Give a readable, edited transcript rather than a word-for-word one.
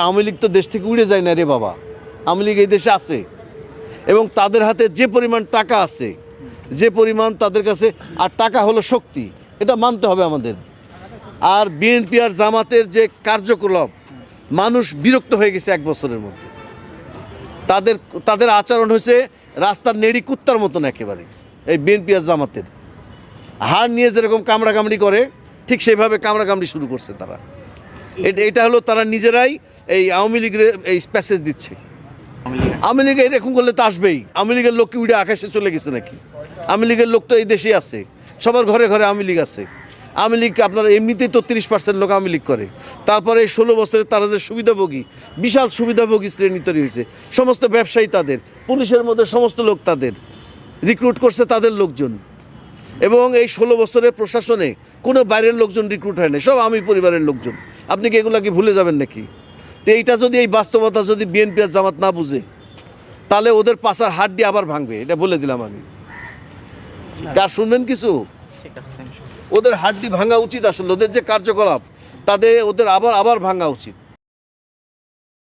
আওয়ামী লীগ তো দেশ থেকে উড়ে যায় না রে বাবা, আওয়ামী লীগ এই দেশে আছে এবং তাদের হাতে যে পরিমাণ টাকা আছে, যে পরিমাণ তাদের কাছে, আর টাকা হলো শক্তি, এটা মানতে হবে আমাদের। আর বিএনপি আর জামাতের যে কার্যকলাপ, মানুষ বিরক্ত হয়ে গেছে এক বছরের মধ্যে। তাদের আচরণ হয়েছে রাস্তার নেড়ি কুত্তার মতন একেবারে। এই বিএনপি আর জামাতের হাড় নিয়ে যেরকম কামড়াকামড়ি করে, ঠিক সেইভাবে কামড়াকামড়ি শুরু করছে তারা। এটা হলো তারা নিজেরাই এই আওয়ামী লীগের এই প্যাসেজ দিচ্ছে। আওয়ামী লীগ এরকম করলে তো আসবেই। আওয়ামী লীগের লোক কি উড়ে আকাশে চলে গেছে নাকি? আওয়ামী লীগের লোক তো এই দেশেই আছে, সবার ঘরে ঘরে আওয়ামী লীগ আছে। আওয়ামী লীগ আপনার এমনিতেই তো 30% লোক আওয়ামী লীগ করে। তারপরে এই 16 বছরে তারা যে সুবিধাভোগী, বিশাল সুবিধাভোগী শ্রেণী তৈরি হয়েছে। সমস্ত ব্যবসায়ী তাদের, পুলিশের মধ্যে সমস্ত লোক তাদের, রিক্রুট করছে তাদের লোকজন। এবং এই 16 বছরের প্রশাসনে কোনো বাইরের লোকজন রিক্রুট হয় না, সব আমি পরিবারের লোকজন। আপনি কি এগুলা কি ভুলে যাবেন নাকি? তো এইটা যদি, এই বাস্তবতা যদি বিএনপি আর জামাত না বুঝে, তাহলে ওদের পাছার হাত দিয়ে আবার ভাঙবে, এটা বলে দিলাম আমি। কার শুনবেন কিছু? ওদের হাড্ডি ভাঙা উচিত আসলে, ওদের যে কার্যকলাপ ওদের আবার ভাঙা উচিত।